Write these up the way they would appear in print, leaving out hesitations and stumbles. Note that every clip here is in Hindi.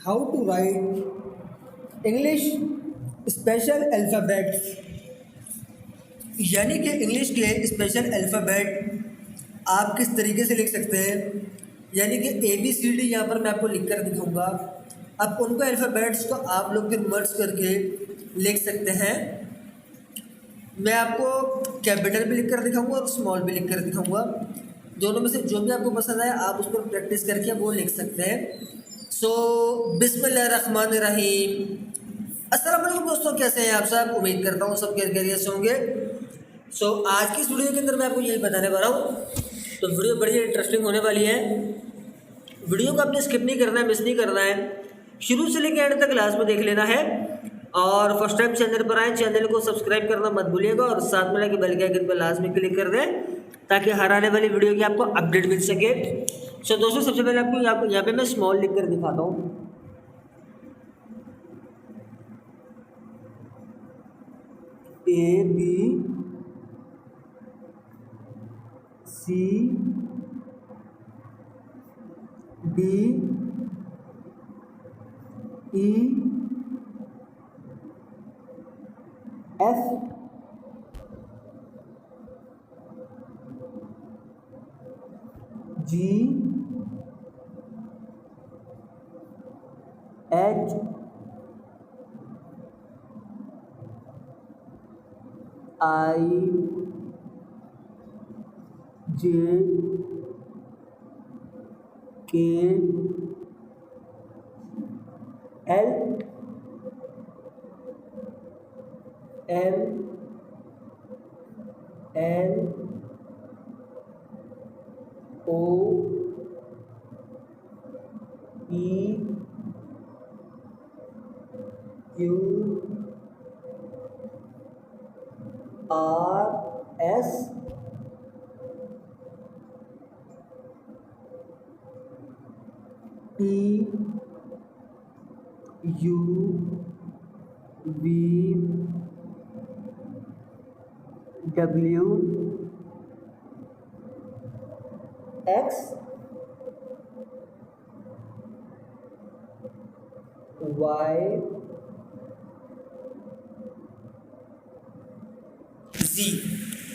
how to write English special alphabets, यानी कि इंग्लिश के स्पेशल अल्फ़ाबेट आप किस तरीके से लिख सकते हैं। यानी कि ABCD यहाँ पर मैं आपको लिख कर दिखाऊँगा। अब उनको अल्फ़ाबेट्स को आप लोग फिर मर्ज करके लिख सकते हैं। मैं आपको कैपिटल भी लिख कर दिखाऊँगा और स्मॉल भी लिख कर दिखाऊँगा। दोनों में से जो भी आपको पसंद आए आप उस पर प्रैक्टिस करके वो लिख सकते हैं। सो बिस्मिल्लाहिर्रहमानिर्रहीम। अस्सलाम वालेकुम दोस्तों, कैसे हैं आप सब? उम्मीद करता हूँ सब खैरियत से होंगे। सो आज की इस वीडियो के अंदर मैं आपको यही बताने वाला हूँ, तो वीडियो बड़ी इंटरेस्टिंग होने वाली है। वीडियो को आपने स्किप नहीं करना है, मिस नहीं करना है, शुरू से लेकर एंड तक क्लास में देख लेना है। और फर्स्ट टाइम चैनल पर आए, चैनल को सब्सक्राइब करना मत भूलिएगा और साथ में लगे बेल के आइकन पर लाजमी क्लिक कर दें ताकि हर आने वाली वीडियो की आपको अपडेट मिल सके। सो दोस्तों, सबसे पहले आपको यहाँ पे मैं स्मॉल लिख कर दिखाता हूँ।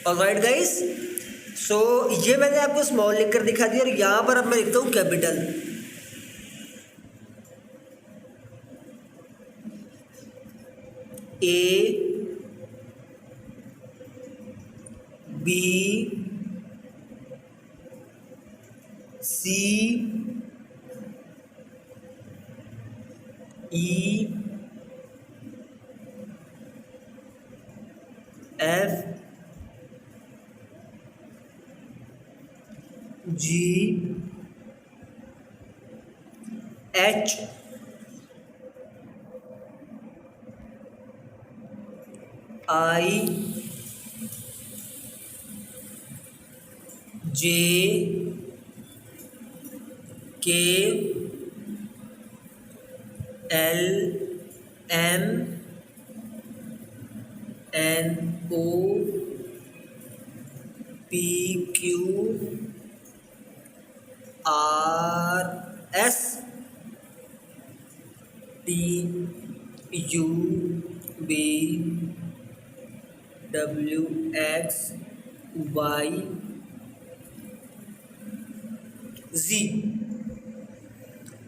ऑलराइट गाइस, सो ये मैंने आपको स्मॉल लिख कर दिखा दिया और यहाँ पर अब मैं लिखता हूँ कैपिटल।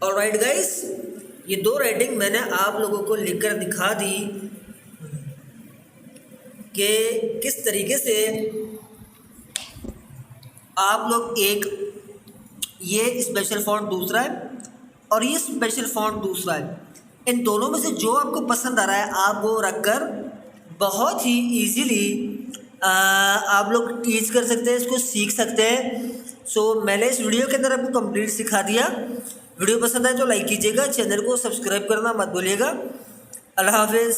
ऑलराइट गाइस, ये दो राइटिंग मैंने आप लोगों को लिखकर दिखा दी कि किस तरीके से आप लोग ये स्पेशल फॉन्ट दूसरा है और ये स्पेशल फॉन्ट दूसरा है, इन दोनों में से जो आपको पसंद आ रहा है आप वो रखकर बहुत ही इजीली आप लोग टीच कर सकते हैं, इसको सीख सकते हैं। सो मैंने इस वीडियो के अंदर आपको कंप्लीट सिखा दिया। वीडियो पसंद आए तो लाइक कीजिएगा, चैनल को सब्सक्राइब करना मत भूलिएगा। अल्लाह हाफिज़।